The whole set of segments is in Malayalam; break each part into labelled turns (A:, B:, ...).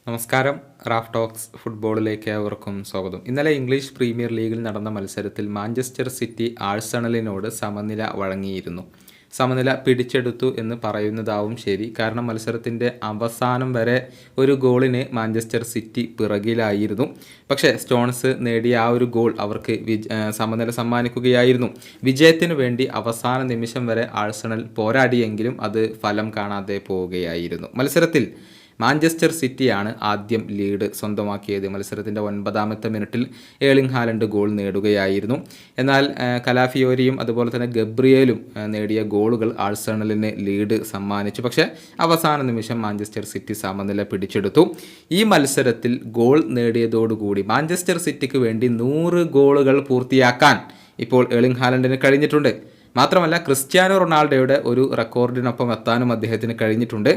A: നമസ്കാരം. റാഫ് ടോക്സ് ഫുട്ബോളിലേക്ക് ഏവർക്കും സ്വാഗതം. ഇന്നലെ ഇംഗ്ലീഷ് പ്രീമിയർ ലീഗിൽ നടന്ന മത്സരത്തിൽ മാഞ്ചസ്റ്റർ സിറ്റി ആഴ്സണലിനോട് സമനില വഴങ്ങിയിരുന്നു. സമനില പിടിച്ചെടുത്തു എന്ന് പറയുന്നതാവും ശരി. കാരണം മത്സരത്തിൻ്റെ അവസാനം വരെ ഒരു ഗോളിന് മാഞ്ചസ്റ്റർ സിറ്റി പിറകിലായിരുന്നു. പക്ഷേ സ്റ്റോൺസ് നേടിയ ആ ഒരു ഗോൾ അവർക്ക് സമനില സമ്മാനിക്കുകയായിരുന്നു. വിജയത്തിനു വേണ്ടി അവസാന നിമിഷം വരെ ആഴ്സണൽ പോരാടിയെങ്കിലും അത് ഫലം കാണാതെ പോവുകയായിരുന്നു. മത്സരത്തിൽ മാഞ്ചസ്റ്റർ സിറ്റിയാണ് ആദ്യം ലീഡ് സ്വന്തമാക്കിയത്. മത്സരത്തിൻ്റെ 9ാമത്തെ മിനിറ്റിൽ ഏർലിംഗ് ഹാലൻഡ് ഗോൾ നേടുകയായിരുന്നു. എന്നാൽ കലാഫിയോരിയും അതുപോലെ തന്നെ ഗബ്രിയേലും നേടിയ ഗോളുകൾ ആഴ്സണലിന് ലീഡ് സമ്മാനിച്ചു. പക്ഷേ അവസാന നിമിഷം മാഞ്ചസ്റ്റർ സിറ്റി സമനില പിടിച്ചെടുത്തു. ഈ മത്സരത്തിൽ ഗോൾ നേടിയതോടുകൂടി മാഞ്ചസ്റ്റർ സിറ്റിക്ക് വേണ്ടി 100 ഗോളുകൾ പൂർത്തിയാക്കാൻ ഇപ്പോൾ ഏർലിംഗ് ഹാലൻഡിന് കഴിഞ്ഞിട്ടുണ്ട്. മാത്രമല്ല ക്രിസ്ത്യാനോ റൊണാൾഡോയുടെ ഒരു റെക്കോർഡിനൊപ്പം എത്താനും അദ്ദേഹത്തിന് കഴിഞ്ഞിട്ടുണ്ട്.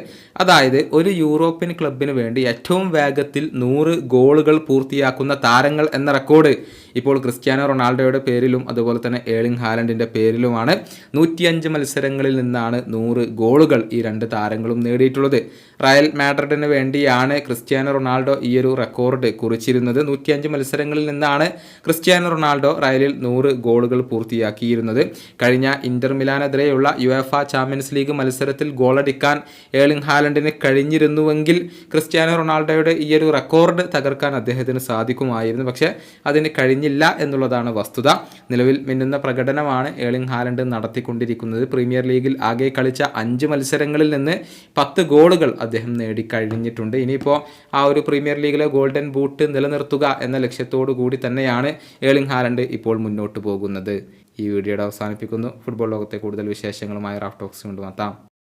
A: അതായത് ഒരു യൂറോപ്യൻ ക്ലബിന് വേണ്ടി ഏറ്റവും വേഗത്തിൽ 100 ഗോളുകൾ പൂർത്തിയാക്കുന്ന താരങ്ങൾ എന്ന റെക്കോർഡ് ഇപ്പോൾ ക്രിസ്ത്യാനോ റൊണാൾഡോയുടെ പേരിലും അതുപോലെ തന്നെ ഏർലിംഗ് ഹാലൻഡിൻ്റെ പേരിലുമാണ്. 105 മത്സരങ്ങളിൽ നിന്നാണ് 100 ഗോളുകൾ ഈ രണ്ട് താരങ്ങളും നേടിയിട്ടുള്ളത്. റയൽ മാഡ്രിഡിന് വേണ്ടിയാണ് ക്രിസ്ത്യാനോ റൊണാൾഡോ ഈ ഒരു റെക്കോർഡ് കുറിച്ചിരുന്നത്. 105 മത്സരങ്ങളിൽ നിന്നാണ് ക്രിസ്ത്യാനോ റൊണാൾഡോ റയലിൽ 100 ഗോളുകൾ പൂർത്തിയാക്കിയിരുന്നത്. കഴിഞ്ഞ ഇന്റർ മിലാനെതിരെയുള്ള യുവേഫ ചാമ്പ്യൻസ് ലീഗ് മത്സരത്തിൽ ഗോളടിക്കാൻ ഏർലിംഗ് ഹാലൻഡിന് കഴിഞ്ഞിരുന്നുവെങ്കിൽ ക്രിസ്ത്യാനോ റൊണാൾഡോയുടെ ഈ ഒരു റെക്കോർഡ് തകർക്കാൻ അദ്ദേഹത്തിന് സാധിക്കുമായിരുന്നു. പക്ഷേ അതിന് കഴിഞ്ഞില്ല എന്നുള്ളതാണ് വസ്തുത. നിലവിൽ മിന്നുന്ന പ്രകടനമാണ് ഏർലിംഗ് ഹാലൻഡ് നടത്തിക്കൊണ്ടിരിക്കുന്നത്. പ്രീമിയർ ലീഗിൽ ആകെ കളിച്ച 5 മത്സരങ്ങളിൽ നിന്ന് 10 ഗോളുകൾ അദ്ദേഹം നേടിക്കഴിഞ്ഞിട്ടുണ്ട്. ഇനിയിപ്പോൾ ആ ഒരു പ്രീമിയർ ലീഗിലെ ഗോൾഡൻ ബൂട്ട് നിലനിർത്തുക എന്ന ലക്ഷ്യത്തോടു കൂടി തന്നെയാണ് ഏർലിംഗ് ഹാലൻഡ് ഇപ്പോൾ മുന്നോട്ട് പോകുന്നത്. ഈ വീഡിയോയുടെ അവസാനിപ്പിക്കുന്നു. ഫുട്ബോൾ ലോകത്തെ കൂടുതൽ വിശേഷങ്ങളുമായി റാഫ് ടോക്സ് കൊണ്ടുവെത്താം.